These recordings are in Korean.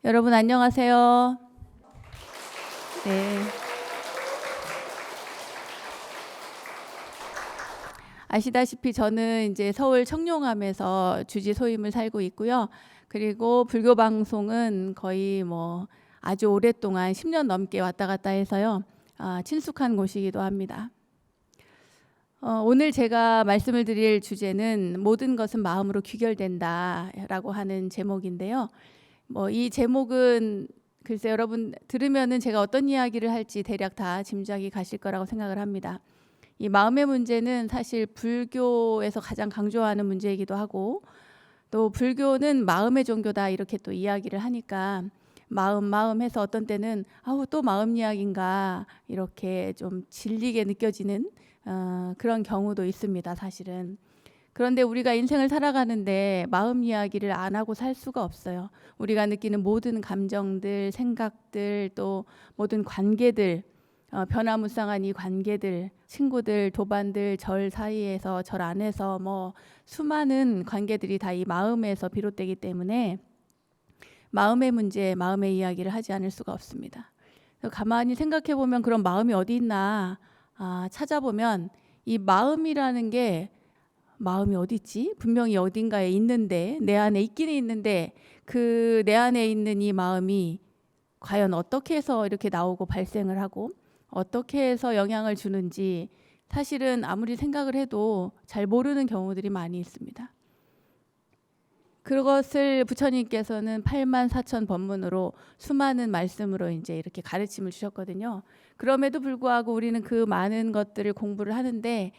여러분 안녕하세요. 네. 아시다시피 저는 이제 서울 청룡함에서 주지 소임을 살고 있고요. 그리고 불교 방송은 거의 아주 오랫동안 10년 넘게 왔다 갔다 해서요. 친숙한 곳이기도 합니다. 오늘 제가 말씀을 드릴 주제는 모든 것은 마음으로 귀결된다라고 하는 제목인데요. 이 제목은 글쎄 여러분 들으면은 제가 어떤 이야기를 할지 대략 다 짐작이 가실 거라고 생각을 합니다. 이 마음의 문제는 사실 불교에서 가장 강조하는 문제이기도 하고, 또 불교는 마음의 종교다 이렇게 또 이야기를 하니까 마음 해서 어떤 때는 또 마음 이야기인가 이렇게 좀 질리게 느껴지는 그런 경우도 있습니다, 사실은. 그런데 우리가 인생을 살아가는데 마음 이야기를 안 하고 살 수가 없어요. 우리가 느끼는 모든 감정들, 생각들, 또 모든 관계들, 변화무쌍한 이 관계들, 친구들, 도반들, 절 사이에서, 절 안에서 수많은 관계들이 다 이 마음에서 비롯되기 때문에 마음의 문제, 마음의 이야기를 하지 않을 수가 없습니다. 가만히 생각해 보면 그런 마음이 어디 있나 찾아보면 이 마음이라는 게 마음이 어디 있지? 분명히 어딘가에 있는데, 내 안에 있기는 있는데 그 내 안에 있는 이 마음이 과연 어떻게 해서 이렇게 나오고 발생을 하고 어떻게 해서 영향을 주는지 사실은 아무리 생각을 해도 잘 모르는 경우들이 많이 있습니다. 그것을 부처님께서는 84,000 법문으로 수많은 말씀으로 이제 이렇게 가르침을 주셨거든요. 그럼에도 불구하고 우리는 그 많은 것들을 공부를 하는데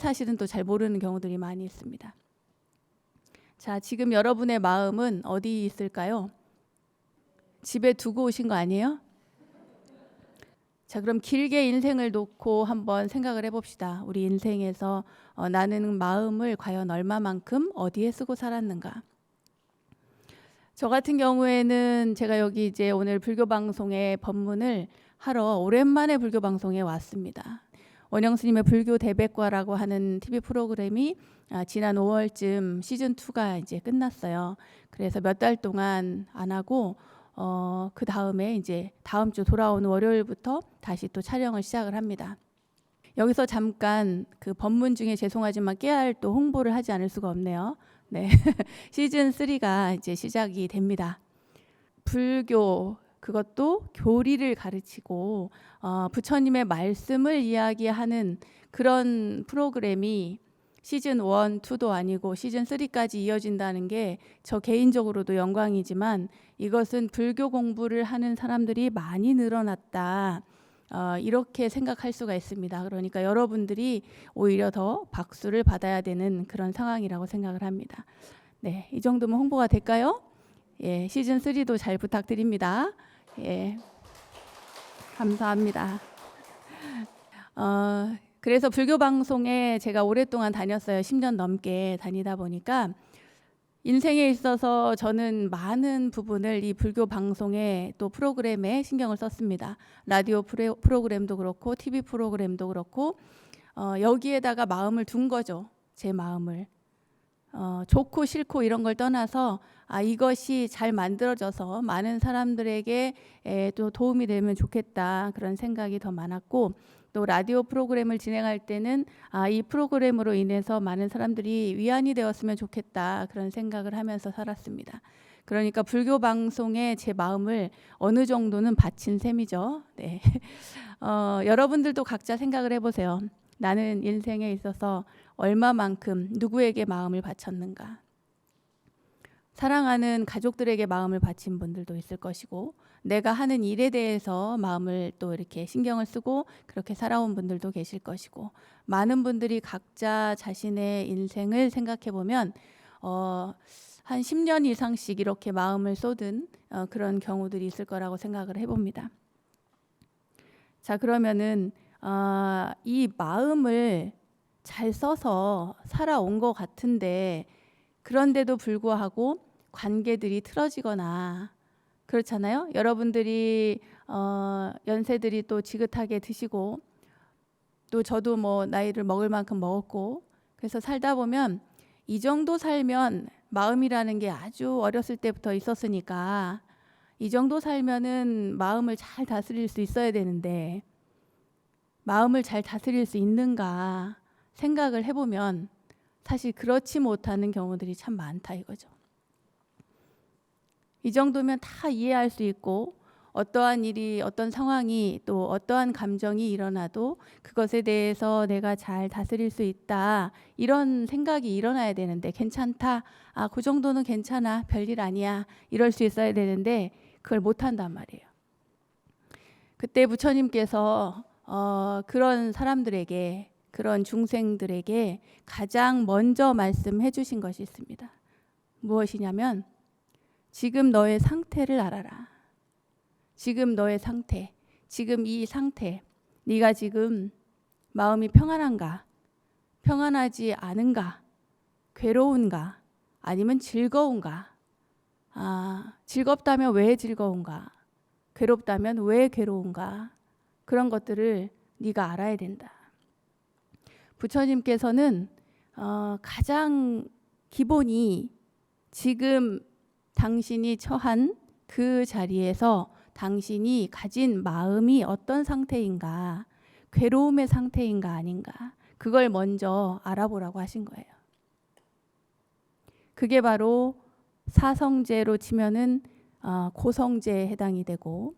사실은 또 잘 모르는 경우들이 많이 있습니다. 자, 지금 여러분의 마음은 어디 있을까요? 집에 두고 오신 거 아니에요? 자, 그럼 길게 인생을 놓고 한번 생각을 해봅시다. 우리 인생에서 나는 마음을 과연 얼마만큼 어디에 쓰고 살았는가? 저 같은 경우에는 제가 여기 이제 오늘 불교 방송에 법문을 하러 오랜만에 불교 방송에 왔습니다. 원영 스님의 불교 대백과라고 하는 TV 프로그램이 지난 5월쯤 시즌 2가 이제 끝났어요. 그래서 몇 달 동안 안 하고 그 다음에 이제 다음 주 돌아오는 월요일부터 다시 또 촬영을 시작을 합니다. 여기서 잠깐 그 법문 중에 죄송하지만 깨알 또 홍보를 하지 않을 수가 없네요. 네. 시즌 3가 이제 시작이 됩니다. 불교, 그것도 교리를 가르치고 부처님의 말씀을 이야기하는 그런 프로그램이 시즌 1, 2도 아니고 시즌 3까지 이어진다는 게 저 개인적으로도 영광이지만 이것은 불교 공부를 하는 사람들이 많이 늘어났다. 이렇게 생각할 수가 있습니다. 그러니까 여러분들이 오히려 더 박수를 받아야 되는 그런 상황이라고 생각을 합니다. 네, 이 정도면 홍보가 될까요? 예, 시즌 3도 잘 부탁드립니다. 예, 감사합니다. 그래서 불교 방송에 제가 오랫동안 다녔어요. 10년 넘게 다니다 보니까 인생에 있어서 저는 많은 부분을 이 불교 방송에 또 프로그램에 신경을 썼습니다. 라디오 프로그램도 그렇고 TV 프로그램도 그렇고 여기에다가 마음을 둔 거죠. 제 마음을. 좋고 싫고 이런 걸 떠나서 이것이 잘 만들어져서 많은 사람들에게 또 도움이 되면 좋겠다 그런 생각이 더 많았고, 또 라디오 프로그램을 진행할 때는 이 프로그램으로 인해서 많은 사람들이 위안이 되었으면 좋겠다 그런 생각을 하면서 살았습니다. 그러니까 불교 방송에 제 마음을 어느 정도는 바친 셈이죠. 네. 여러분들도 각자 생각을 해보세요. 나는 인생에 있어서 얼마만큼 누구에게 마음을 바쳤는가? 사랑하는 가족들에게 마음을 바친 분들도 있을 것이고, 내가 하는 일에 대해서 마음을 또 이렇게 신경을 쓰고 그렇게 살아온 분들도 계실 것이고, 많은 분들이 각자 자신의 인생을 생각해 보면 한 10년 이상씩 이렇게 마음을 쏟은 그런 경우들이 있을 거라고 생각을 해봅니다. 자, 그러면은 이 마음을 잘 써서 살아온 것 같은데, 그런데도 불구하고 관계들이 틀어지거나 그렇잖아요. 여러분들이 연세들이 또 지긋하게 드시고, 또 저도 나이를 먹을 만큼 먹었고, 그래서 살다 보면 이 정도 살면 마음이라는 게 아주 어렸을 때부터 있었으니까 이 정도 살면은 마음을 잘 다스릴 수 있어야 되는데 마음을 잘 다스릴 수 있는가 생각을 해보면 사실 그렇지 못하는 경우들이 참 많다 이거죠. 이 정도면 다 이해할 수 있고 어떠한 일이 어떤 상황이 또 어떠한 감정이 일어나도 그것에 대해서 내가 잘 다스릴 수 있다 이런 생각이 일어나야 되는데 괜찮다 그 정도는 괜찮아 별일 아니야 이럴 수 있어야 되는데 그걸 못한단 말이에요. 그때 부처님께서 그런 사람들에게 그런 중생들에게 가장 먼저 말씀해 주신 것이 있습니다. 무엇이냐면 지금 너의 상태를 알아라. 지금 너의 상태, 지금 이 상태, 네가 지금 마음이 평안한가, 평안하지 않은가, 괴로운가, 아니면 즐거운가, 즐겁다면 왜 즐거운가, 괴롭다면 왜 괴로운가, 그런 것들을 네가 알아야 된다. 부처님께서는 가장 기본이 지금 당신이 처한 그 자리에서 당신이 가진 마음이 어떤 상태인가, 괴로움의 상태인가 아닌가, 그걸 먼저 알아보라고 하신 거예요. 그게 바로 사성제로 치면은 고성제에 해당이 되고,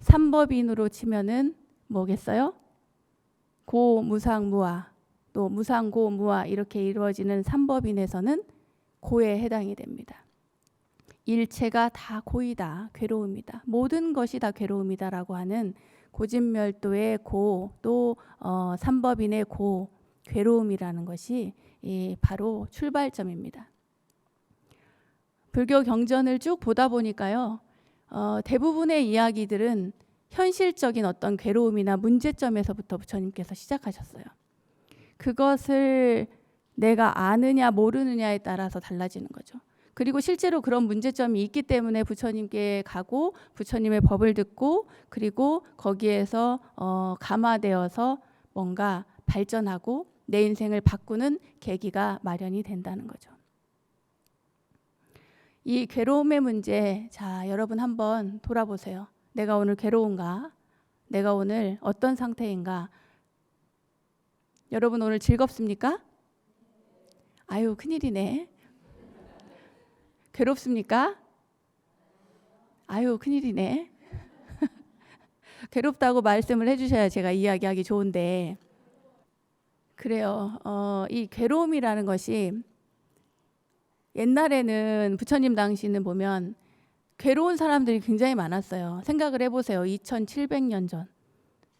삼법인으로 치면은 뭐겠어요? 고무상무아, 또 무상고무아 이렇게 이루어지는 삼법인에서는 고에 해당이 됩니다. 일체가 다 고이다, 괴로움이다. 모든 것이 다 괴로움이다라고 하는 고진멸도의 고, 또 삼법인의 고, 괴로움이라는 것이 바로 출발점입니다. 불교 경전을 쭉 보다 보니까요, 대부분의 이야기들은 현실적인 어떤 괴로움이나 문제점에서부터 부처님께서 시작하셨어요. 그것을 내가 아느냐 모르느냐에 따라서 달라지는 거죠. 그리고 실제로 그런 문제점이 있기 때문에 부처님께 가고 부처님의 법을 듣고 그리고 거기에서 감화되어서 뭔가 발전하고 내 인생을 바꾸는 계기가 마련이 된다는 거죠. 이 괴로움의 문제, 자, 여러분 한번 돌아보세요. 내가 오늘 괴로운가? 내가 오늘 어떤 상태인가? 여러분 오늘 즐겁습니까? 아유, 큰일이네. 괴롭습니까? 아유, 큰일이네. 괴롭다고 말씀을 해주셔야 제가 이야기하기 좋은데, 그래요. 이 괴로움이라는 것이 옛날에는 부처님 당시는 보면 괴로운 사람들이 굉장히 많았어요. 생각을 해보세요. 2700년 전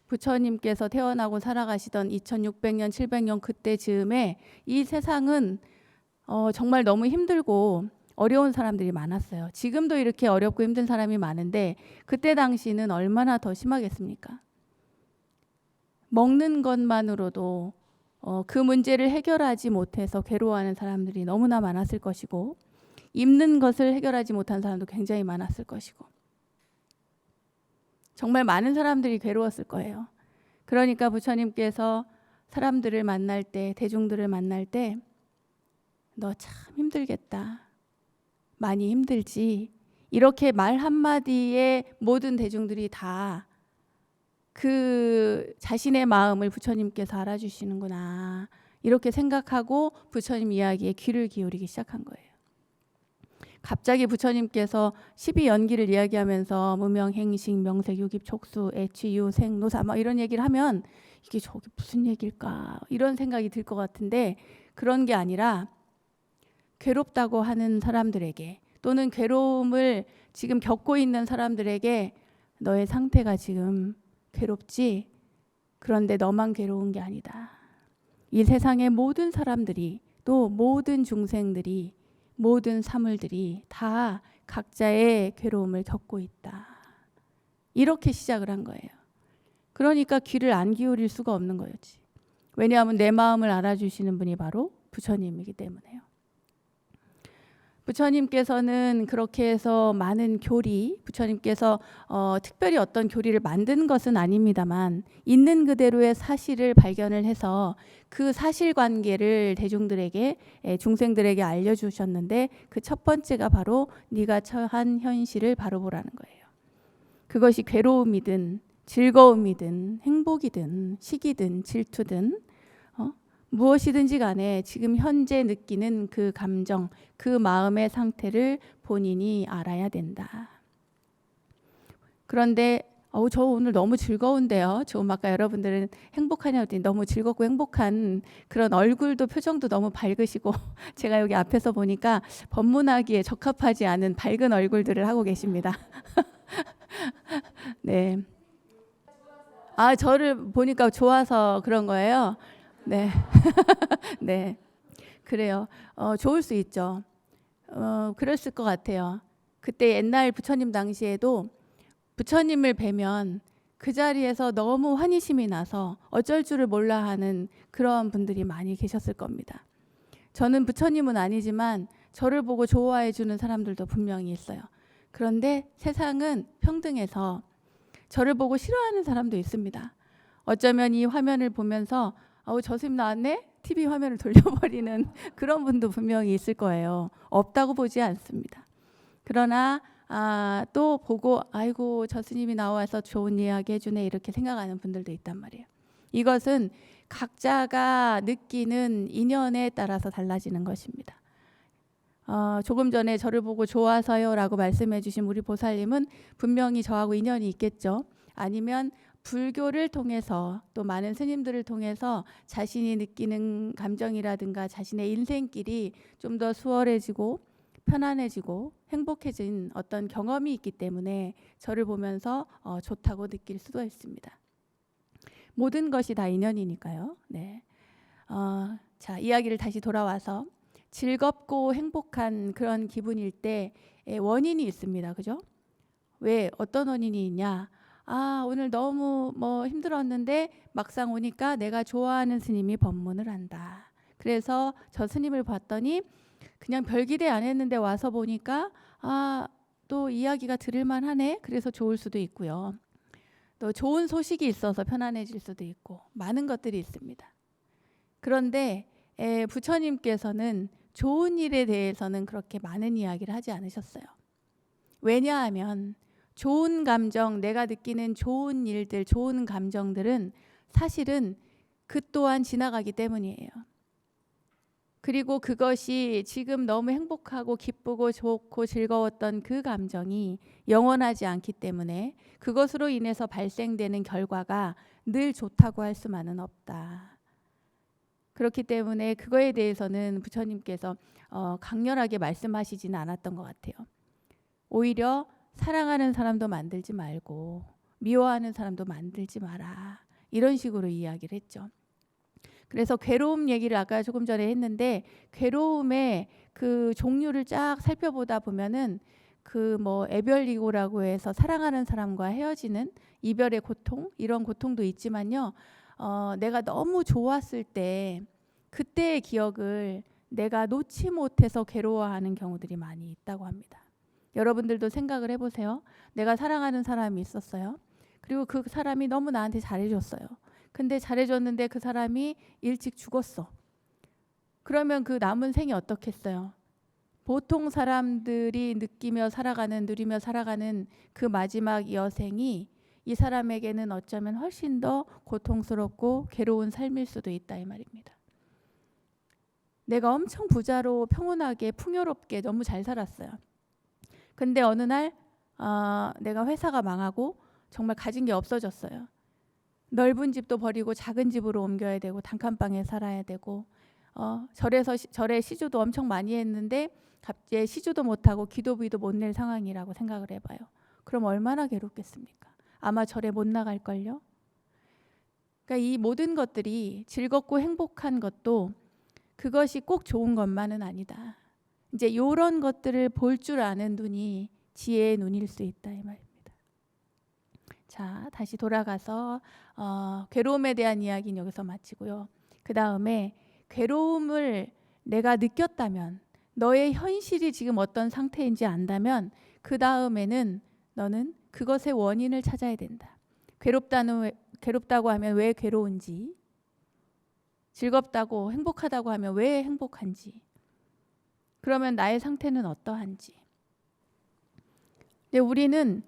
부처님께서 태어나고 살아가시던 2600년, 700년 그때 즈음에 이 세상은 정말 너무 힘들고 어려운 사람들이 많았어요. 지금도 이렇게 어렵고 힘든 사람이 많은데 그때 당시는 얼마나 더 심하겠습니까? 먹는 것만으로도 그 문제를 해결하지 못해서 괴로워하는 사람들이 너무나 많았을 것이고 입는 것을 해결하지 못한 사람도 굉장히 많았을 것이고 정말 많은 사람들이 괴로웠을 거예요. 그러니까 부처님께서 사람들을 만날 때, 대중들을 만날 때 너 참 힘들겠다. 많이 힘들지. 이렇게 말 한마디에 모든 대중들이 다 그 자신의 마음을 부처님께서 알아주시는구나. 이렇게 생각하고 부처님 이야기에 귀를 기울이기 시작한 거예요. 갑자기 부처님께서 12연기를 이야기하면서 무명, 행식, 명색, 유깁, 촉수, 애취, 유, 생, 노사 막 이런 얘기를 하면 이게 저게 무슨 얘기일까 이런 생각이 들 것 같은데 그런 게 아니라 괴롭다고 하는 사람들에게 또는 괴로움을 지금 겪고 있는 사람들에게 너의 상태가 지금 괴롭지? 그런데 너만 괴로운 게 아니다. 이 세상의 모든 사람들이 또 모든 중생들이 모든 사물들이 다 각자의 괴로움을 겪고 있다. 이렇게 시작을 한 거예요. 그러니까 귀를 안 기울일 수가 없는 거였지. 왜냐하면 내 마음을 알아주시는 분이 바로 부처님이기 때문에요. 부처님께서는 그렇게 해서 많은 교리, 부처님께서 특별히 어떤 교리를 만든 것은 아닙니다만 있는 그대로의 사실을 발견을 해서 그 사실관계를 대중들에게, 중생들에게 알려주셨는데 그 첫 번째가 바로 네가 처한 현실을 바로 보라는 거예요. 그것이 괴로움이든 즐거움이든 행복이든 시기든 질투든 무엇이든지 간에 지금 현재 느끼는 그 감정, 그 마음의 상태를 본인이 알아야 된다. 그런데 저 오늘 너무 즐거운데요. 좀 아까 여러분들은 행복하냐고 했더니 너무 즐겁고 행복한 그런 얼굴도 표정도 너무 밝으시고 제가 여기 앞에서 보니까 법문하기에 적합하지 않은 밝은 얼굴들을 하고 계십니다. 네. 저를 보니까 좋아서 그런 거예요. 네. 네. 그래요. 좋을 수 있죠. 그랬을 것 같아요. 그때 옛날 부처님 당시에도 부처님을 뵈면 그 자리에서 너무 환희심이 나서 어쩔 줄을 몰라 하는 그런 분들이 많이 계셨을 겁니다. 저는 부처님은 아니지만 저를 보고 좋아해 주는 사람들도 분명히 있어요. 그런데 세상은 평등해서 저를 보고 싫어하는 사람도 있습니다. 어쩌면 이 화면을 보면서 저 스님 나왔네? TV 화면을 돌려버리는 그런 분도 분명히 있을 거예요. 없다고 보지 않습니다. 그러나 또 보고 아이고 저 스님이 나와서 좋은 이야기 해주네 이렇게 생각하는 분들도 있단 말이에요. 이것은 각자가 느끼는 인연에 따라서 달라지는 것입니다. 조금 전에 저를 보고 좋아서요 라고 말씀해 주신 우리 보살님은 분명히 저하고 인연이 있겠죠. 아니면 불교를 통해서 또 많은 스님들을 통해서 자신이 느끼는 감정이라든가 자신의 인생길이 좀 더 수월해지고 편안해지고 행복해진 어떤 경험이 있기 때문에 저를 보면서 좋다고 느낄 수도 있습니다. 모든 것이 다 인연이니까요. 네. 자, 이야기를 다시 돌아와서 즐겁고 행복한 그런 기분일 때 원인이 있습니다. 그죠? 왜 어떤 원인이 있냐? 오늘 너무 힘들었는데 막상 오니까 내가 좋아하는 스님이 법문을 한다. 그래서 저 스님을 봤더니 그냥 별 기대 안 했는데 와서 보니까 또 이야기가 들을만 하네. 그래서 좋을 수도 있고요. 또 좋은 소식이 있어서 편안해질 수도 있고 많은 것들이 있습니다. 그런데 부처님께서는 좋은 일에 대해서는 그렇게 많은 이야기를 하지 않으셨어요. 왜냐하면 좋은 감정, 내가 느끼는 좋은 일들, 좋은 감정들은 사실은 그 또한 지나가기 때문이에요. 그리고 그것이 지금 너무 행복하고 기쁘고 좋고 즐거웠던 그 감정이 영원하지 않기 때문에 그것으로 인해서 발생되는 결과가 늘 좋다고 할 수만은 없다. 그렇기 때문에 그거에 대해서는 부처님께서 강렬하게 말씀하시지는 않았던 것 같아요. 오히려 사랑하는 사람도 만들지 말고 미워하는 사람도 만들지 마라. 이런 식으로 이야기를 했죠. 그래서 괴로움 얘기를 아까 조금 전에 했는데 괴로움의 그 종류를 쫙 살펴보다 보면은 애별이고라고 해서 사랑하는 사람과 헤어지는 이별의 고통 이런 고통도 있지만요. 내가 너무 좋았을 때 그때의 기억을 내가 놓지 못해서 괴로워하는 경우들이 많이 있다고 합니다. 여러분들도 생각을 해보세요. 내가 사랑하는 사람이 있었어요. 그리고 그 사람이 너무 나한테 잘해줬어요. 근데 잘해줬는데 그 사람이 일찍 죽었어. 그러면 그 남은 생이 어떻겠어요? 보통 사람들이 누리며 살아가는 그 마지막 여생이 이 사람에게는 어쩌면 훨씬 더 고통스럽고 괴로운 삶일 수도 있다 이 말입니다. 내가 엄청 부자로 평온하게 풍요롭게 너무 잘 살았어요. 근데 어느 날 내가 회사가 망하고 정말 가진 게 없어졌어요. 넓은 집도 버리고 작은 집으로 옮겨야 되고 단칸방에 살아야 되고 절에 시주도 엄청 많이 했는데 갑자기 시주도 못하고 기도비도 못 낼 상황이라고 생각을 해봐요. 그럼 얼마나 괴롭겠습니까? 아마 절에 못 나갈걸요. 그러니까 이 모든 것들이 즐겁고 행복한 것도 그것이 꼭 좋은 것만은 아니다. 이제 이런 것들을 볼 줄 아는 눈이 지혜의 눈일 수 있다 이 말입니다. 자, 다시 돌아가서 괴로움에 대한 이야기는 여기서 마치고요. 그 다음에 괴로움을 내가 느꼈다면 너의 현실이 지금 어떤 상태인지 안다면 그 다음에는 너는 그것의 원인을 찾아야 된다. 괴롭다고 하면 왜 괴로운지, 즐겁다고 행복하다고 하면 왜 행복한지, 그러면 나의 상태는 어떠한지. 근데 우리는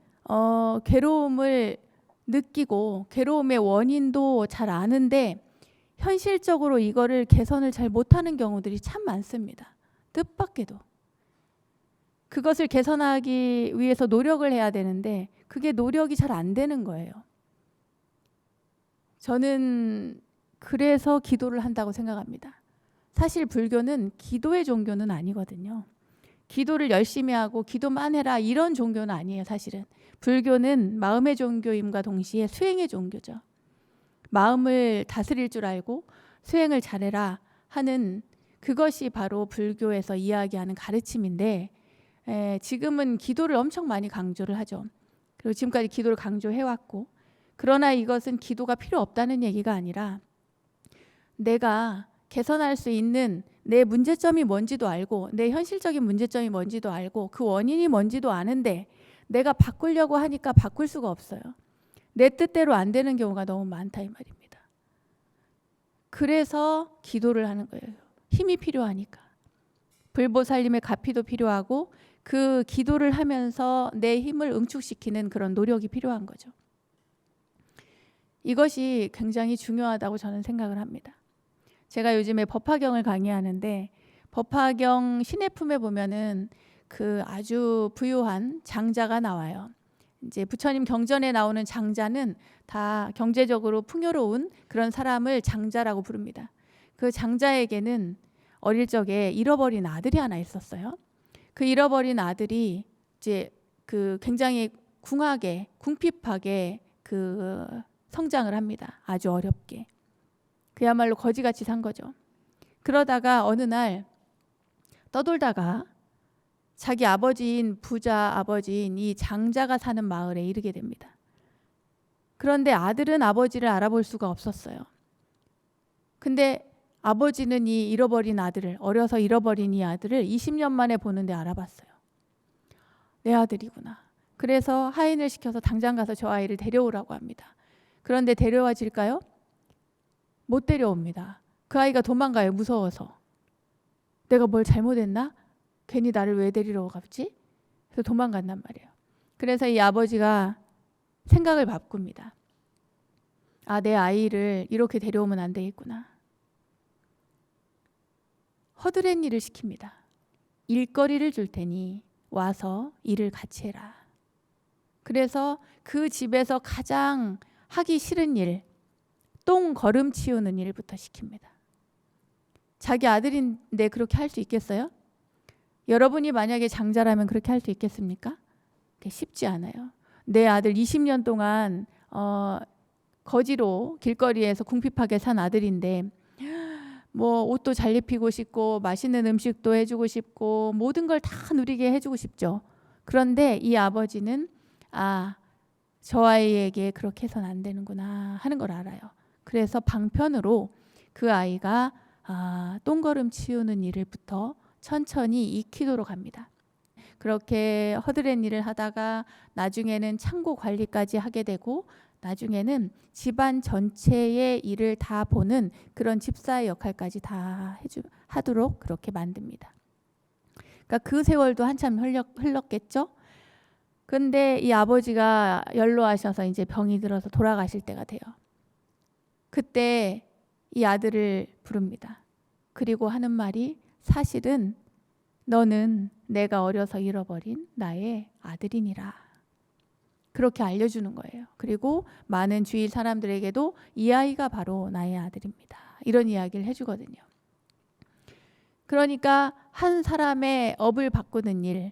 괴로움을 느끼고 괴로움의 원인도 잘 아는데 현실적으로 이거를 개선을 잘 못하는 경우들이 참 많습니다. 뜻밖에도. 그것을 개선하기 위해서 노력을 해야 되는데 그게 노력이 잘 안 되는 거예요. 저는 그래서 기도를 한다고 생각합니다. 사실 불교는 기도의 종교는 아니거든요. 기도를 열심히 하고 기도만 해라 이런 종교는 아니에요. 사실은 불교는 마음의 종교임과 동시에 수행의 종교죠. 마음을 다스릴 줄 알고 수행을 잘해라 하는 그것이 바로 불교에서 이야기하는 가르침인데 지금은 기도를 엄청 많이 강조를 하죠. 그리고 지금까지 기도를 강조해왔고, 그러나 이것은 기도가 필요 없다는 얘기가 아니라 내가 개선할 수 있는 내 문제점이 뭔지도 알고 내 현실적인 문제점이 뭔지도 알고 그 원인이 뭔지도 아는데 내가 바꾸려고 하니까 바꿀 수가 없어요. 내 뜻대로 안 되는 경우가 너무 많다 이 말입니다. 그래서 기도를 하는 거예요. 힘이 필요하니까. 불보살님의 가피도 필요하고 그 기도를 하면서 내 힘을 응축시키는 그런 노력이 필요한 거죠. 이것이 굉장히 중요하다고 저는 생각을 합니다. 제가 요즘에 법화경을 강의하는데 법화경 신해품에 보면은 그 아주 부유한 장자가 나와요. 이제 부처님 경전에 나오는 장자는 다 경제적으로 풍요로운 그런 사람을 장자라고 부릅니다. 그 장자에게는 어릴 적에 잃어버린 아들이 하나 있었어요. 그 잃어버린 아들이 이제 그 굉장히 궁핍하게 그 성장을 합니다. 아주 어렵게. 그야말로 거지같이 산 거죠. 그러다가 어느 날 떠돌다가 자기 아버지인 부자 아버지인 이 장자가 사는 마을에 이르게 됩니다. 그런데 아들은 아버지를 알아볼 수가 없었어요. 근데 아버지는 이 잃어버린 아들을, 어려서 잃어버린 이 아들을 20년 만에 보는데 알아봤어요. 내 아들이구나. 그래서 하인을 시켜서 당장 가서 저 아이를 데려오라고 합니다. 그런데 데려와질까요? 못 데려옵니다. 그 아이가 도망가요. 무서워서. 내가 뭘 잘못했나? 괜히 나를 왜 데리러 갔지? 그래서 도망간단 말이에요. 그래서 이 아버지가 생각을 바꿉니다. 아, 내 아이를 이렇게 데려오면 안 되겠구나. 허드렛 일을 시킵니다. 일거리를 줄 테니 와서 일을 같이 해라. 그래서 그 집에서 가장 하기 싫은 일, 똥 걸음 치우는 일부터 시킵니다. 자기 아들인데 그렇게 할 수 있겠어요? 여러분이 만약에 장자라면 그렇게 할 수 있겠습니까? 쉽지 않아요. 내 아들 20년 동안 거지로 길거리에서 궁핍하게 산 아들인데 뭐 옷도 잘 입히고 싶고 맛있는 음식도 해주고 싶고 모든 걸 다 누리게 해주고 싶죠. 그런데 이 아버지는 저 아이에게 그렇게 해서는 안 되는구나 하는 걸 알아요. 그래서 방편으로 그 아이가 똥걸음 치우는 일을부터 천천히 익히도록 합니다. 그렇게 허드렛 일을 하다가 나중에는 창고 관리까지 하게 되고 나중에는 집안 전체의 일을 다 보는 그런 집사의 역할까지 다 하도록 그렇게 만듭니다. 그러니까 그 세월도 한참 흘렀겠죠. 근데 이 아버지가 연로하셔서 이제 병이 들어서 돌아가실 때가 돼요. 그때 이 아들을 부릅니다. 그리고 하는 말이 사실은 너는 내가 어려서 잃어버린 나의 아들이니라. 그렇게 알려주는 거예요. 그리고 많은 주위 사람들에게도 이 아이가 바로 나의 아들입니다. 이런 이야기를 해주거든요. 그러니까 한 사람의 업을 바꾸는 일,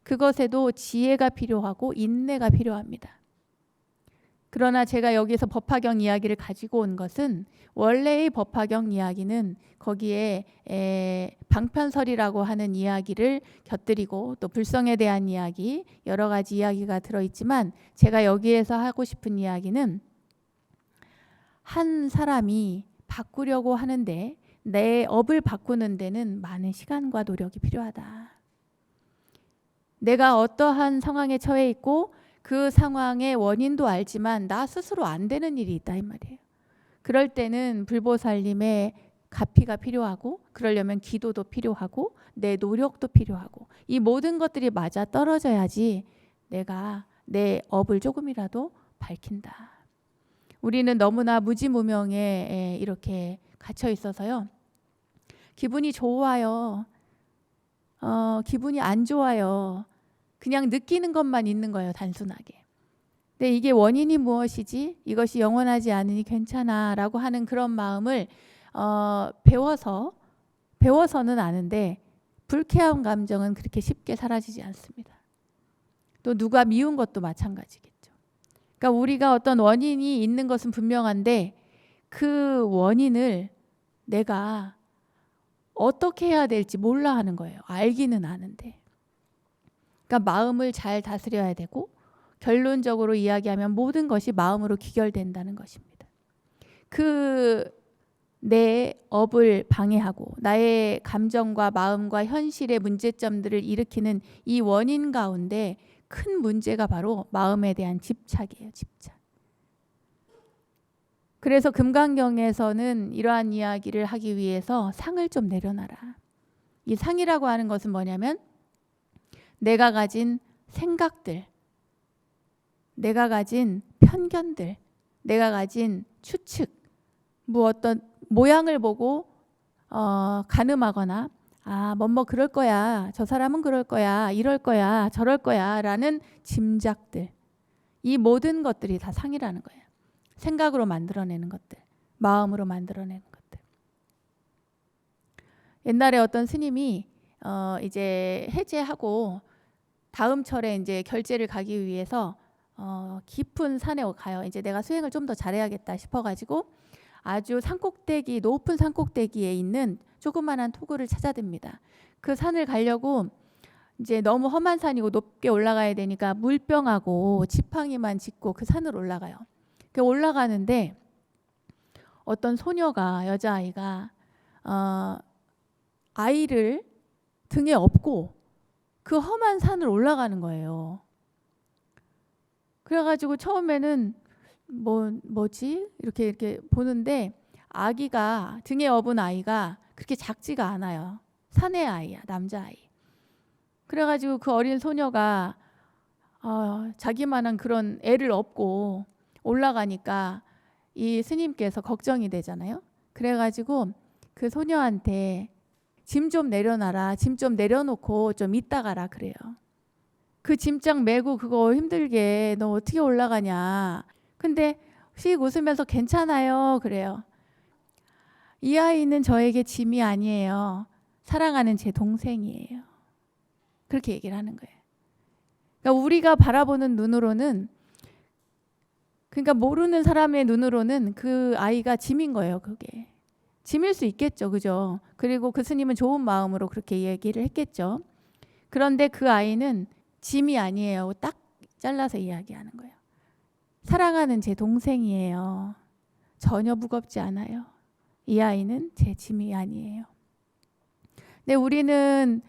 그것에도 지혜가 필요하고 인내가 필요합니다. 그러나 제가 여기서 법화경 이야기를 가지고 온 것은 원래의 법화경 이야기는 거기에 방편설이라고 하는 이야기를 곁들이고 또 불성에 대한 이야기 여러 가지 이야기가 들어있지만 제가 여기에서 하고 싶은 이야기는 한 사람이 바꾸려고 하는데 내 업을 바꾸는 데는 많은 시간과 노력이 필요하다. 내가 어떠한 상황에 처해 있고 그 상황의 원인도 알지만 나 스스로 안 되는 일이 있다 이 말이에요. 그럴 때는 불보살님의 가피가 필요하고, 그러려면 기도도 필요하고 내 노력도 필요하고, 이 모든 것들이 맞아 떨어져야지 내가 내 업을 조금이라도 밝힌다. 우리는 너무나 무지무명에 이렇게 갇혀 있어서요. 기분이 좋아요. 기분이 안 좋아요. 그냥 느끼는 것만 있는 거예요, 단순하게. 근데 이게 원인이 무엇이지? 이것이 영원하지 않으니 괜찮아 라고 하는 그런 마음을 배워서는 아는데, 불쾌한 감정은 그렇게 쉽게 사라지지 않습니다. 또 누가 미운 것도 마찬가지겠죠. 그러니까 우리가 어떤 원인이 있는 것은 분명한데 그 원인을 내가 어떻게 해야 될지 몰라 하는 거예요. 알기는 아는데. 그러니까 마음을 잘 다스려야 되고, 결론적으로 이야기하면 모든 것이 마음으로 귀결된다는 것입니다. 내 업을 방해하고 나의 감정과 마음과 현실의 문제점들을 일으키는 이 원인 가운데 큰 문제가 바로 마음에 대한 집착이에요. 집착. 그래서 금강경에서는 이러한 이야기를 하기 위해서 상을 좀 내려놔라. 이 상이라고 하는 것은 뭐냐면 내가 가진 생각들, 내가 가진 편견들, 내가 가진 추측, 뭐 어떤 모양을 보고 가늠하거나 뭐 그럴 거야, 저 사람은 그럴 거야, 이럴 거야, 저럴 거야 라는 짐작들, 이 모든 것들이 다 상이라는 거예요. 생각으로 만들어내는 것들, 마음으로 만들어내는 것들. 옛날에 어떤 스님이 이제 해제하고 다음 철에 이제 결제를 가기 위해서 깊은 산에 가요. 이제 내가 수행을 좀 더 잘해야겠다 싶어가지고 아주 산꼭대기, 높은 산꼭대기에 있는 조그만한 토구를 찾아듭니다. 그 산을 가려고 이제 너무 험한 산이고 높게 올라가야 되니까 물병하고 지팡이만 짚고 그 산을 올라가요. 그 올라가는데 어떤 소녀가, 여자아이가 아이를 등에 업고 그 험한 산을 올라가는 거예요. 그래가지고 처음에는 뭐지? 이렇게 보는데 아기가, 등에 업은 아이가 그렇게 작지가 않아요. 사내 아이야, 남자아이. 그래가지고 그 어린 소녀가 자기만한 그런 애를 업고 올라가니까 이 스님께서 걱정이 되잖아요. 그래가지고 그 소녀한테 짐 좀 내려놔라, 짐 좀 내려놓고 좀 이따 가라 그래요. 그 짐장 메고 그거 힘들게 너 어떻게 올라가냐. 근데 씩 웃으면서 괜찮아요 그래요. 이 아이는 저에게 짐이 아니에요. 사랑하는 제 동생이에요. 그렇게 얘기를 하는 거예요. 그러니까 우리가 바라보는 눈으로는, 그러니까 모르는 사람의 눈으로는 그 아이가 짐인 거예요. 그게 짐일 수 있겠죠, 그죠? 그리고 그 스님은 좋은 마음으로 그렇게 얘기를 했겠죠. 그런데 그 아이는 짐이 아니에요. 딱 잘라서 이야기하는 거예요. 사랑하는 제 동생이에요. 전혀 무겁지 않아요. 이 아이는 제 짐이 아니에요. 근데 우리는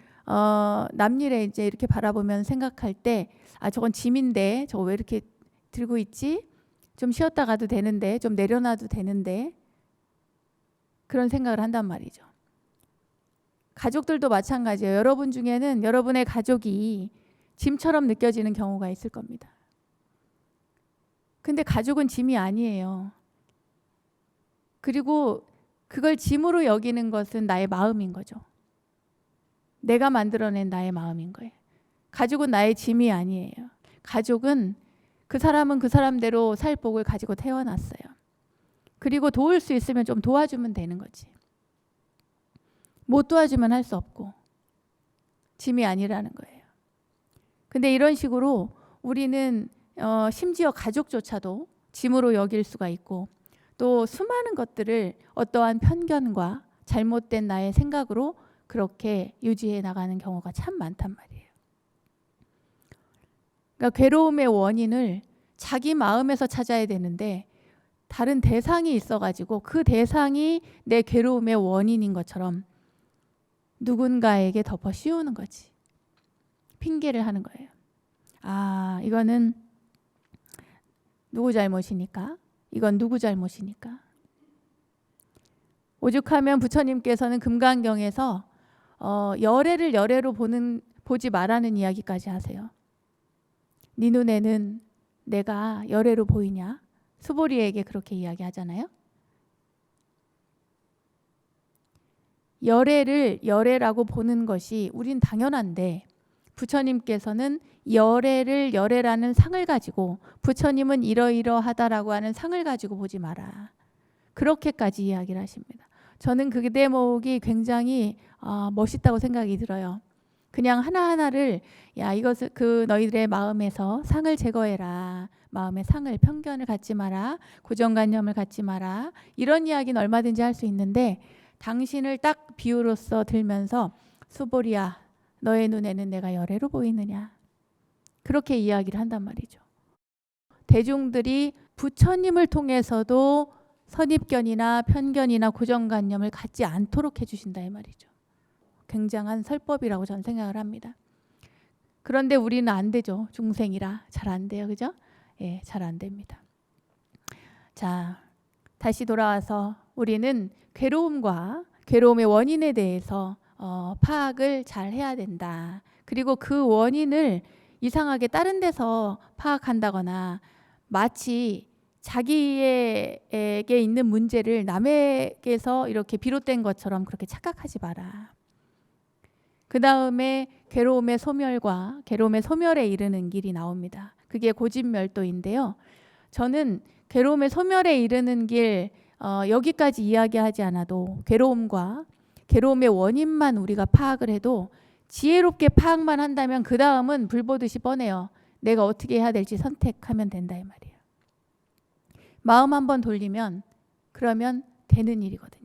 남일에 이제 이렇게 바라보면 생각할 때 저건 짐인데 저거 왜 이렇게 들고 있지? 좀 쉬었다 가도 되는데, 좀 내려놔도 되는데, 그런 생각을 한단 말이죠. 가족들도 마찬가지예요. 여러분 중에는 여러분의 가족이 짐처럼 느껴지는 경우가 있을 겁니다. 근데 가족은 짐이 아니에요. 그리고 그걸 짐으로 여기는 것은 나의 마음인 거죠. 내가 만들어낸 나의 마음인 거예요. 가족은 나의 짐이 아니에요. 가족은 그 사람은 그 사람대로 살 복을 가지고 태어났어요. 그리고 도울 수 있으면 좀 도와주면 되는 거지. 못 도와주면 할 수 없고 짐이 아니라는 거예요. 근데 이런 식으로 우리는 심지어 가족조차도 짐으로 여길 수가 있고, 또 수많은 것들을 어떠한 편견과 잘못된 나의 생각으로 그렇게 유지해 나가는 경우가 참 많단 말이에요. 그러니까 괴로움의 원인을 자기 마음에서 찾아야 되는데 다른 대상이 있어가지고 그 대상이 내 괴로움의 원인인 것처럼 누군가에게 덮어 씌우는 거지. 핑계를 하는 거예요. 아, 이거는 누구 잘못이니까? 이건 누구 잘못이니까? 오죽하면 부처님께서는 금강경에서 열애를 열애로 보지 말라는 이야기까지 하세요. 네 눈에는 내가 열애로 보이냐? 수보리에게 그렇게 이야기하잖아요. 열애를 열애라고 보는 것이 우린 당연한데 부처님께서는 열애를 열애라는 상을 가지고 부처님은 이러이러하다라고 하는 상을 가지고 보지 마라. 그렇게까지 이야기를 하십니다. 저는 그 대목이 굉장히 멋있다고 생각이 들어요. 그냥 하나하나를 야 이것을 그 너희들의 마음에서 상을 제거해라. 마음의 상을 편견을 갖지 마라. 고정관념을 갖지 마라. 이런 이야기는 얼마든지 할 수 있는데 당신을 딱 비유로서 들면서 수보리야 너의 눈에는 내가 열애로 보이느냐. 그렇게 이야기를 한단 말이죠. 대중들이 부처님을 통해서도 선입견이나 편견이나 고정관념을 갖지 않도록 해주신다 이 말이죠. 굉장한 설법이라고 저는 생각을 합니다. 그런데 우리는 안 되죠. 중생이라 잘 안 돼요. 그죠? 예, 잘 안 됩니다. 자, 다시 돌아와서 우리는 괴로움과 괴로움의 원인에 대해서 파악을 잘 해야 된다. 그리고 그 원인을 이상하게 다른 데서 파악한다거나 마치 자기에게 있는 문제를 남에게서 이렇게 비롯된 것처럼 그렇게 착각하지 마라. 그 다음에 괴로움의 소멸과 괴로움의 소멸에 이르는 길이 나옵니다. 그게 고집멸도인데요. 저는 괴로움의 소멸에 이르는 길 여기까지 이야기하지 않아도 괴로움과 괴로움의 원인만 우리가 파악을 해도 지혜롭게 파악만 한다면 그 다음은 불 보듯이 뻔해요. 내가 어떻게 해야 될지 선택하면 된다 이 말이에요. 마음 한번 돌리면 그러면 되는 일이거든요.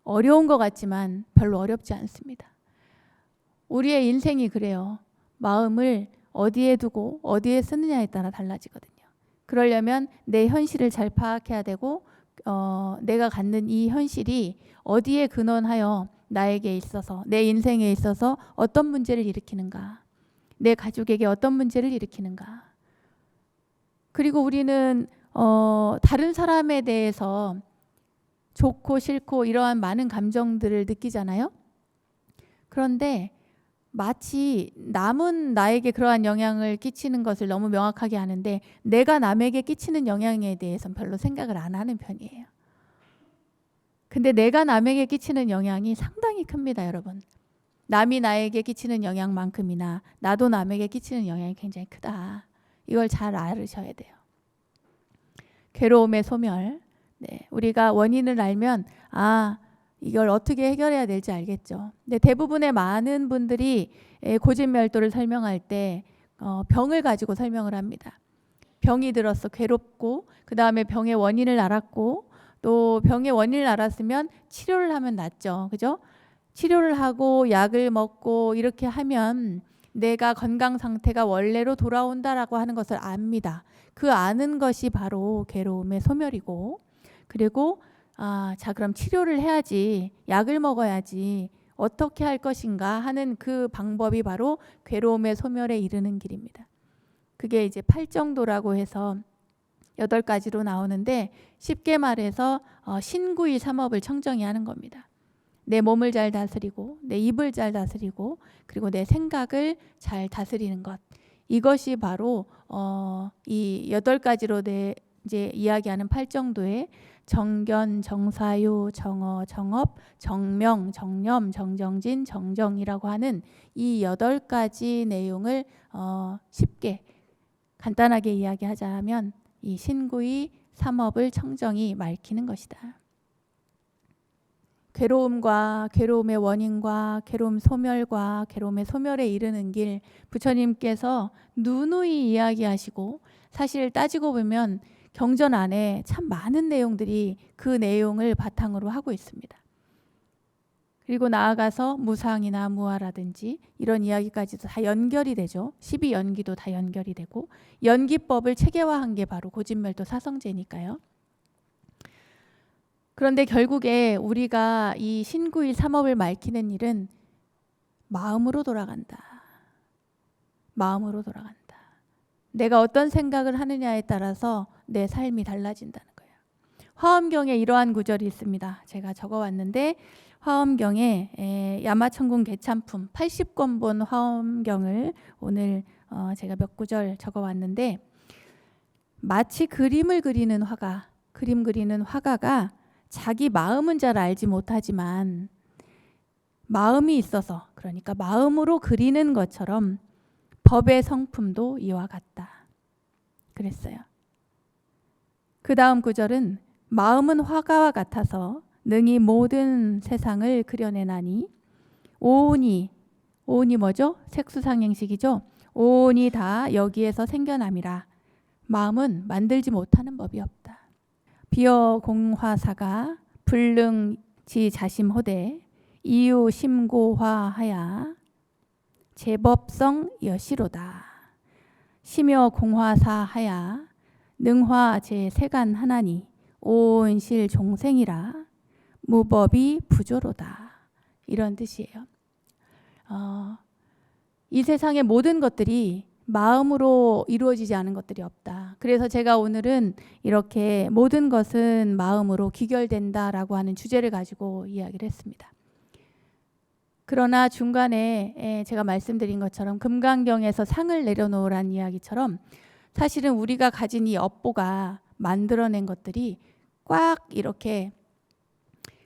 어려운 것 같지만 별로 어렵지 않습니다. 우리의 인생이 그래요. 마음을 어디에 두고 어디에 쓰느냐에 따라 달라지거든요. 그러려면 내 현실을 잘 파악해야 되고 내가 갖는 이 현실이 어디에 근원하여 나에게 있어서 내 인생에 있어서 어떤 문제를 일으키는가, 내 가족에게 어떤 문제를 일으키는가. 그리고 우리는 다른 사람에 대해서 좋고 싫고 이러한 많은 감정들을 느끼잖아요. 그런데 마치 남은 나에게 그러한 영향을 끼치는 것을 너무 명확하게 아는데 내가 남에게 끼치는 영향에 대해서는 별로 생각을 안 하는 편이에요. 근데 내가 남에게 끼치는 영향이 상당히 큽니다, 여러분. 남이 나에게 끼치는 영향만큼이나 나도 남에게 끼치는 영향이 굉장히 크다. 이걸 잘 알으셔야 돼요. 괴로움의 소멸. 네, 우리가 원인을 알면 이걸 어떻게 해결해야 될지 알겠죠. 근데 대부분의 많은 분들이 고집멸도를 설명할 때 병을 가지고 설명을 합니다. 병이 들었어 괴롭고 그 다음에 병의 원인을 알았고 또 병의 원인을 알았으면 치료를 하면 낫죠. 그죠? 치료를 하고 약을 먹고 이렇게 하면 내가 건강 상태가 원래로 돌아온다라고 하는 것을 압니다. 그 아는 것이 바로 괴로움의 소멸이고 그리고 자 그럼 치료를 해야지 약을 먹어야지 어떻게 할 것인가 하는 그 방법이 바로 괴로움의 소멸에 이르는 길입니다. 그게 이제 팔정도라고 해서 8가지로 나오는데 쉽게 말해서 신구이 삼업을 청정히 하는 겁니다. 내 몸을 잘 다스리고 내 입을 잘 다스리고 그리고 내 생각을 잘 다스리는 것. 이것이 바로 이 8가지로 이제 이야기하는 팔정도의 정견, 정사유, 정어, 정업, 정명, 정념, 정정진, 정정이라고 하는 이 8가지 내용을 쉽게 간단하게 이야기하자면 이 신구이 삼업을 청정히 밝히는 것이다. 괴로움과 괴로움의 원인과 괴로움 소멸과 괴로움의 소멸에 이르는 길 부처님께서 누누이 이야기하시고 사실 따지고 보면 경전 안에 참 많은 내용들이 그 내용을 바탕으로 하고 있습니다. 그리고 나아가서 무상이나 무아라든지 이런 이야기까지도 다 연결이 되죠. 12연기도 다 연결이 되고 연기법을 체계화한 게 바로 고진멸도 사성제니까요. 그런데 결국에 우리가 이 신구일 삼업을 밝히는 일은 마음으로 돌아간다. 마음으로 돌아간다. 내가 어떤 생각을 하느냐에 따라서 내 삶이 달라진다는 거예요. 화엄경에 이러한 구절이 있습니다. 제가 적어왔는데 화엄경에 야마천군 개참품 80권본 화엄경을 오늘 제가 몇 구절 적어왔는데 마치 그림을 그리는 화가 그림 그리는 화가가 자기 마음은 잘 알지 못하지만 마음이 있어서 그러니까 마음으로 그리는 것처럼 법의 성품도 이와 같다. 그랬어요. 그 다음 구절은 마음은 화가와 같아서 능히 모든 세상을 그려내나니 오온이 뭐죠? 색수상행식이죠. 오온이 다 여기에서 생겨남이라. 마음은 만들지 못하는 법이 없다. 비어공화사가 불능지 자심호대 이유 심고화하야 제법성 여시로다. 심여 공화사하야 능화 제세간 하나니 온실 종생이라 무법이 부조로다. 이런 뜻이에요. 이 세상의 모든 것들이 마음으로 이루어지지 않은 것들이 없다. 그래서 제가 오늘은 이렇게 모든 것은 마음으로 귀결된다라고 하는 주제를 가지고 이야기를 했습니다. 그러나 중간에 제가 말씀드린 것처럼 금강경에서 상을 내려놓으란 이야기처럼 사실은 우리가 가진 이 업보가 만들어낸 것들이 꽉 이렇게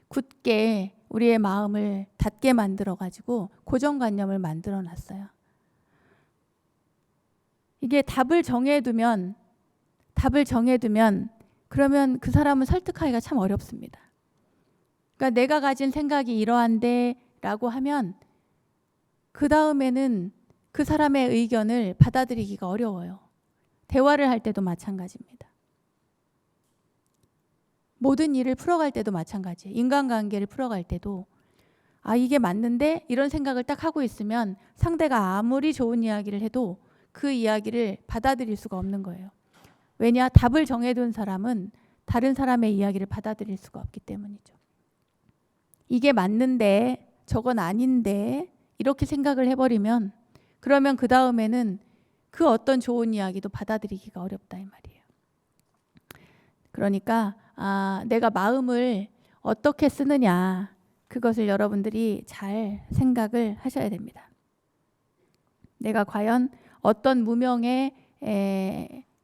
굳게 우리의 마음을 닫게 만들어가지고 고정관념을 만들어놨어요. 이게 답을 정해두면 그러면 그 사람을 설득하기가 참 어렵습니다. 그러니까 내가 가진 생각이 이러한데 라고 하면 그 다음에는 그 사람의 의견을 받아들이기가 어려워요. 대화를 할 때도 마찬가지입니다. 모든 일을 풀어갈 때도 마찬가지예요. 인간관계를 풀어갈 때도 이게 맞는데 이런 생각을 딱 하고 있으면 상대가 아무리 좋은 이야기를 해도 그 이야기를 받아들일 수가 없는 거예요. 왜냐? 답을 정해둔 사람은 다른 사람의 이야기를 받아들일 수가 없기 때문이죠. 이게 맞는데 저건 아닌데 이렇게 생각을 해버리면 그러면 그 다음에는 그 어떤 좋은 이야기도 받아들이기가 어렵다 이 말이에요. 그러니까 내가 마음을 어떻게 쓰느냐 그것을 여러분들이 잘 생각을 하셔야 됩니다. 내가 과연 어떤 무명에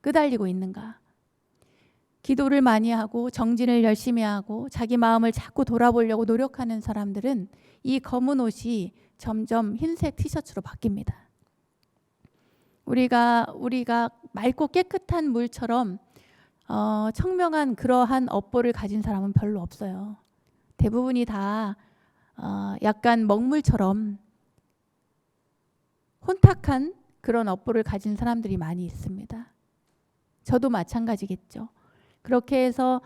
끄달리고 있는가. 기도를 많이 하고 정진을 열심히 하고 자기 마음을 자꾸 돌아보려고 노력하는 사람들은 이 검은 옷이 점점 흰색 티셔츠로 바뀝니다. 우리가 맑고 깨끗한 물처럼 청명한 그러한 업보를 가진 사람은 별로 없어요. 대부분이 다 약간 먹물처럼 혼탁한 그런 업보를 가진 사람들이 많이 있습니다. 저도 마찬가지겠죠. 그렇게 해서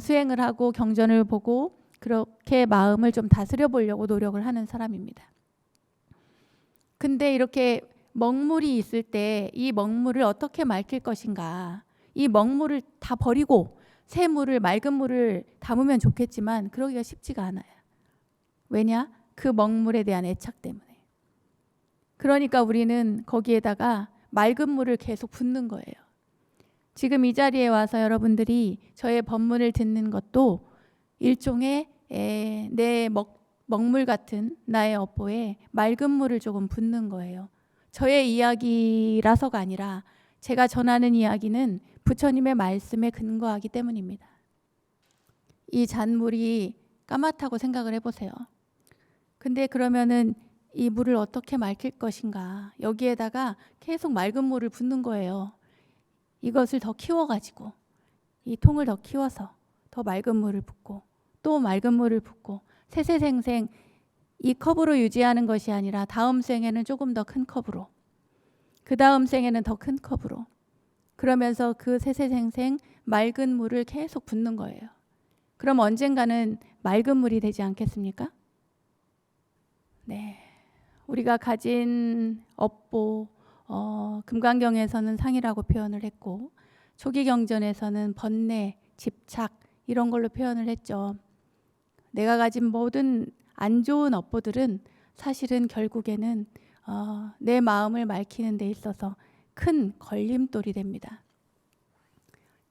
수행을 하고 경전을 보고 그렇게 마음을 좀 다스려 보려고 노력을 하는 사람입니다. 근데 이렇게 먹물이 있을 때 이 먹물을 어떻게 맑힐 것인가. 이 먹물을 다 버리고 새 물을 맑은 물을 담으면 좋겠지만 그러기가 쉽지가 않아요. 왜냐? 그 먹물에 대한 애착 때문에. 그러니까 우리는 거기에다가 맑은 물을 계속 붓는 거예요. 지금 이 자리에 와서 여러분들이 저의 법문을 듣는 것도 일종의 내 먹물 같은 나의 업보에 맑은 물을 조금 붓는 거예요. 저의 이야기라서가 아니라 제가 전하는 이야기는 부처님의 말씀에 근거하기 때문입니다. 이 잔물이 까맣다고 생각을 해보세요. 근데 그러면은 이 물을 어떻게 맑힐 것인가. 여기에다가 계속 맑은 물을 붓는 거예요. 이것을 더 키워가지고 이 통을 더 키워서 더 맑은 물을 붓고 또 맑은 물을 붓고 세세생생 이 컵으로 유지하는 것이 아니라 다음 생에는 조금 더 큰 컵으로 그 다음 생에는 더 큰 컵으로 그러면서 그 세세생생 맑은 물을 계속 붓는 거예요. 그럼 언젠가는 맑은 물이 되지 않겠습니까? 네, 우리가 가진 업보, 금강경에서는 상이라고 표현을 했고 초기경전에서는 번뇌, 집착 이런 걸로 표현을 했죠. 내가 가진 모든 안 좋은 업보들은 사실은 결국에는 내 마음을 맑히는 데 있어서 큰 걸림돌이 됩니다.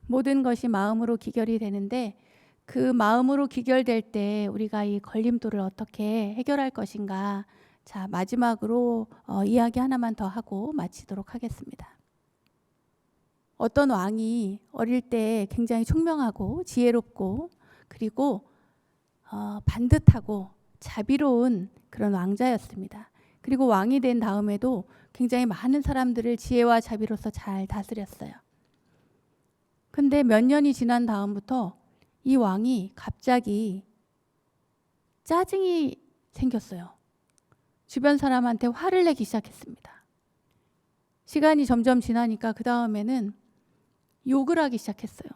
모든 것이 마음으로 기결이 되는데 그 마음으로 기결될 때 우리가 이 걸림돌을 어떻게 해결할 것인가. 자, 마지막으로 이야기 하나만 더 하고 마치도록 하겠습니다. 어떤 왕이 어릴 때 굉장히 총명하고 지혜롭고 그리고 반듯하고 자비로운 그런 왕자였습니다. 그리고 왕이 된 다음에도 굉장히 많은 사람들을 지혜와 자비로서 잘 다스렸어요. 근데 몇 년이 지난 다음부터 이 왕이 갑자기 짜증이 생겼어요. 주변 사람한테 화를 내기 시작했습니다. 시간이 점점 지나니까 그 다음에는 욕을 하기 시작했어요.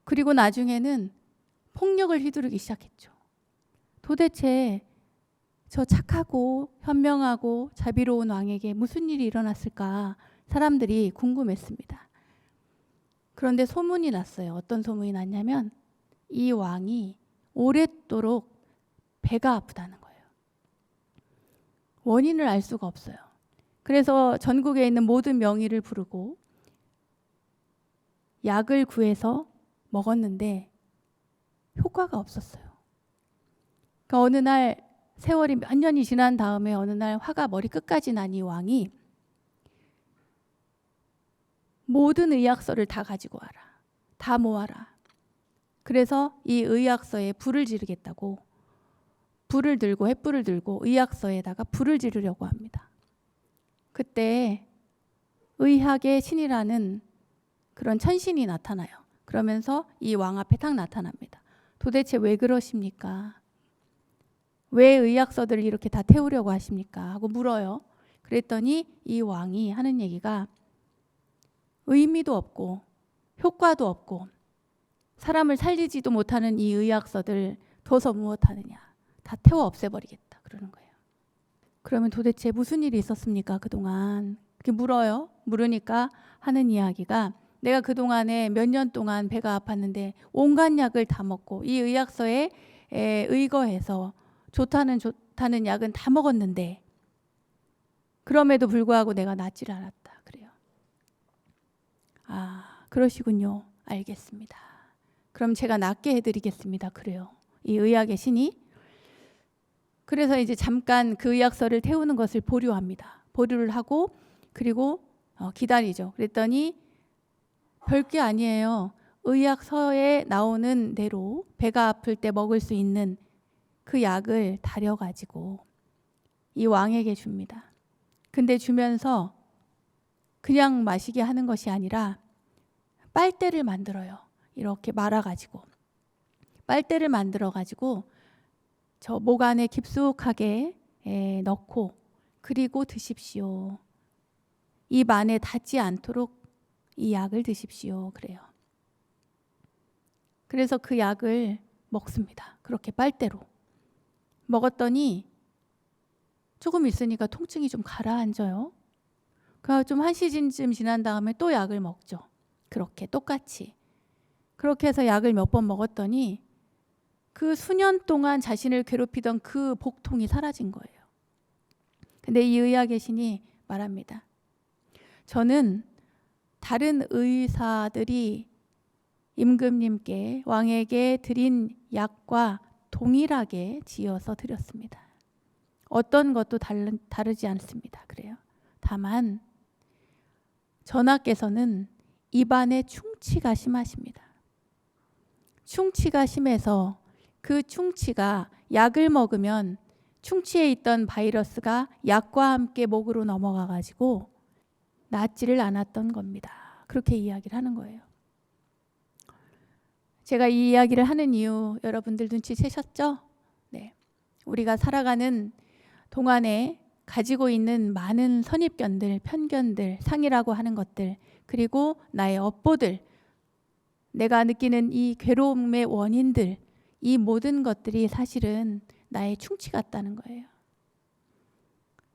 그리고 나중에는 폭력을 휘두르기 시작했죠. 도대체 저 착하고 현명하고 자비로운 왕에게 무슨 일이 일어났을까 사람들이 궁금했습니다. 그런데 소문이 났어요. 어떤 소문이 났냐면 이 왕이 오랫도록 배가 아프다는 거예요. 원인을 알 수가 없어요. 그래서 전국에 있는 모든 명의를 부르고 약을 구해서 먹었는데 효과가 없었어요. 그러니까 어느 날 세월이 몇 년이 지난 다음에 어느 날 화가 머리 끝까지 난 이 왕이 모든 의학서를 다 가지고 와라. 다 모아라. 그래서 이 의학서에 불을 지르겠다고 불을 들고 횃불을 들고 의학서에다가 불을 지르려고 합니다. 그때 의학의 신이라는 그런 천신이 나타나요. 그러면서 이 왕 앞에 딱 나타납니다. 도대체 왜 그러십니까? 왜 의학서들을 이렇게 다 태우려고 하십니까? 하고 물어요. 그랬더니 이 왕이 하는 얘기가 의미도 없고 효과도 없고 사람을 살리지도 못하는 이 의학서들 둬서 무엇하느냐. 다 태워 없애버리겠다. 그러는 거예요. 그러면 도대체 무슨 일이 있었습니까? 그동안. 그렇게 물어요. 물으니까 하는 이야기가 내가 그동안에 몇 년 동안 배가 아팠는데 온갖 약을 다 먹고 이 의학서에 의거해서 좋다는 약은 다 먹었는데 그럼에도 불구하고 내가 낫질 않았다. 그래요. 아, 그러시군요. 알겠습니다. 그럼 제가 낫게 해드리겠습니다. 그래요. 이 의학의 신이. 그래서 이제 잠깐 그 의학서를 태우는 것을 보류합니다. 보류를 하고 그리고 기다리죠. 그랬더니 별게 아니에요. 의학서에 나오는 대로 배가 아플 때 먹을 수 있는 그 약을 다려가지고 이 왕에게 줍니다. 근데 주면서 그냥 마시게 하는 것이 아니라 빨대를 만들어요. 이렇게 말아가지고 빨대를 만들어가지고 저 목 안에 깊숙하게 넣고 그리고 드십시오. 입 안에 닿지 않도록 이 약을 드십시오. 그래요. 그래서 그 약을 먹습니다. 그렇게 빨대로. 먹었더니 조금 있으니까 통증이 좀 가라앉아요. 그래서 좀 한 시즌쯤 지난 다음에 또 약을 먹죠. 그렇게 똑같이. 그렇게 해서 약을 몇 번 먹었더니 그 수년 동안 자신을 괴롭히던 그 복통이 사라진 거예요. 근데 이 의학의 신이 말합니다. 저는 다른 의사들이 임금님께 왕에게 드린 약과 동일하게 지어서 드렸습니다. 어떤 것도 다르지 않습니다. 그래요. 다만 전하께서는 입안에 충치가 심하십니다. 충치가 심해서 그 충치가 약을 먹으면 충치에 있던 바이러스가 약과 함께 목으로 넘어가 가지고 낫지를 않았던 겁니다. 그렇게 이야기를 하는 거예요. 제가 이 이야기를 하는 이유 여러분들 눈치채셨죠? 네. 우리가 살아가는 동안에 가지고 있는 많은 선입견들, 편견들, 상이라고 하는 것들, 그리고 나의 업보들, 내가 느끼는 이 괴로움의 원인들, 이 모든 것들이 사실은 나의 충치 같다는 거예요.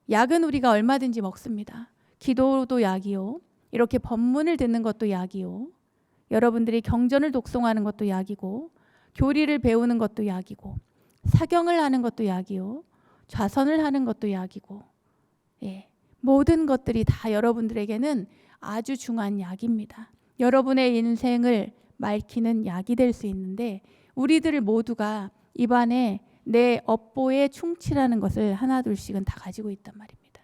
약은 우리가 얼마든지 먹습니다. 기도도 약이요. 이렇게 법문을 듣는 것도 약이요. 여러분들이 경전을 독송하는 것도 약이고, 교리를 배우는 것도 약이고, 사경을 하는 것도 약이요. 좌선을 하는 것도 약이고, 예, 모든 것들이 다 여러분들에게는 아주 중요한 약입니다. 여러분의 인생을 맑히는 약이 될 수 있는데, 우리들 모두가 입안에 내 업보의 충치라는 것을 하나둘씩은 다 가지고 있단 말입니다.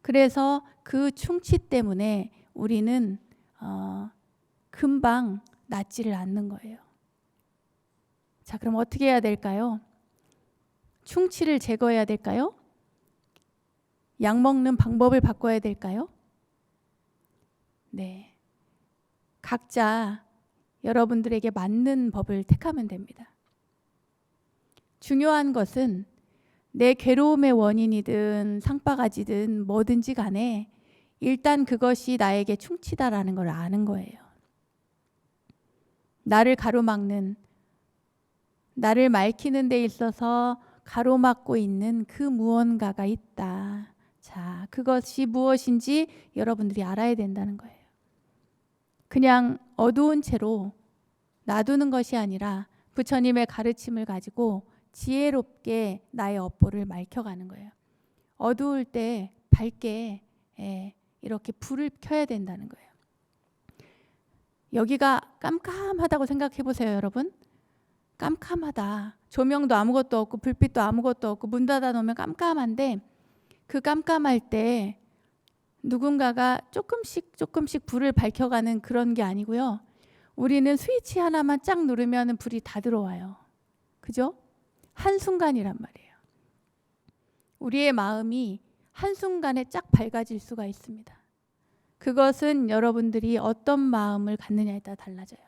그래서 그 충치 때문에 우리는 금방 낫지를 않는 거예요. 자, 그럼 어떻게 해야 될까요? 충치를 제거해야 될까요? 약 먹는 방법을 바꿔야 될까요? 네. 각자 여러분들에게 맞는 법을 택하면 됩니다. 중요한 것은 내 괴로움의 원인이든 상바가지든 뭐든지 간에 일단 그것이 나에게 충치다라는 걸 아는 거예요. 나를 가로막는, 나를 맑히는 데 있어서 가로막고 있는 그 무언가가 있다. 자, 그것이 무엇인지 여러분들이 알아야 된다는 거예요. 그냥 어두운 채로 놔두는 것이 아니라 부처님의 가르침을 가지고 지혜롭게 나의 업보를 맑혀가는 거예요. 어두울 때 밝게 이렇게 불을 켜야 된다는 거예요. 여기가 깜깜하다고 생각해 보세요, 여러분. 깜깜하다. 조명도 아무것도 없고 불빛도 아무것도 없고 문 닫아 놓으면 깜깜한데, 그 깜깜할 때 누군가가 조금씩 불을 밝혀가는 그런 게 아니고요. 우리는 스위치 하나만 쫙 누르면 불이 다 들어와요. 그죠? 한순간이란 말이에요. 우리의 마음이 한순간에 쫙 밝아질 수가 있습니다. 그것은 여러분들이 어떤 마음을 갖느냐에 따라 달라져요.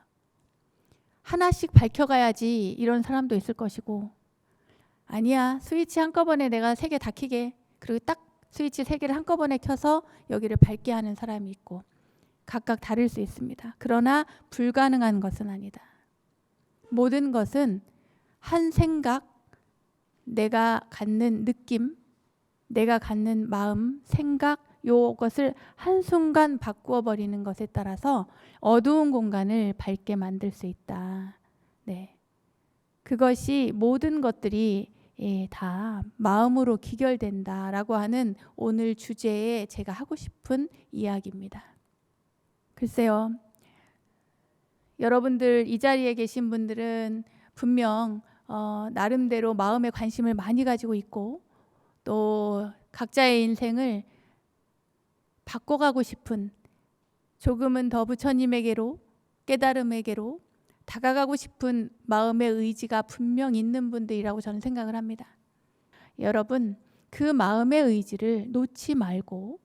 하나씩 밝혀가야지 이런 사람도 있을 것이고, 아니야, 스위치 한꺼번에 내가 3개 다 켜게, 그리고 딱 스위치 3개를 한꺼번에 켜서 여기를 밝게 하는 사람이 있고, 각각 다를 수 있습니다. 그러나 불가능한 것은 아니다. 모든 것은 한 생각, 내가 갖는 느낌, 내가 갖는 마음, 생각, 요것을 한순간 바꾸어 버리는 것에 따라서 어두운 공간을 밝게 만들 수 있다. 네. 그것이 모든 것들이 다 마음으로 기결된다라고 하는 오늘 주제에 제가 하고 싶은 이야기입니다. 글쎄요, 여러분들 이 자리에 계신 분들은 분명 나름대로 마음의 관심을 많이 가지고 있고, 또 각자의 인생을 바꿔가고 싶은, 조금은 더 부처님에게로, 깨달음에게로 다가가고 싶은 마음의 의지가 분명 있는 분들이라고 저는 생각을 합니다. 여러분, 그 마음의 의지를 놓지 말고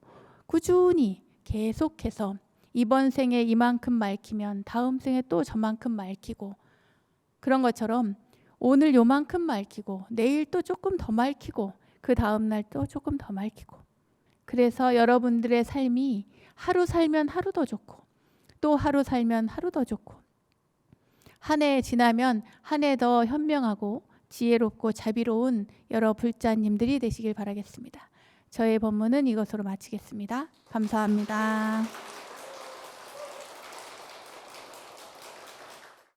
꾸준히 계속해서 이번 생에 이만큼 맑히면 다음 생에 또 저만큼 맑히고, 그런 것처럼 오늘 요만큼 맑히고 내일 또 조금 더 맑히고 그 다음 날 또 조금 더 맑히고, 그래서 여러분들의 삶이 하루 살면 하루 더 좋고 또 하루 살면 하루 더 좋고, 한 해 지나면 한 해 더 현명하고 지혜롭고 자비로운 여러 불자님들이 되시길 바라겠습니다. 저의 법문은 이것으로 마치겠습니다. 감사합니다.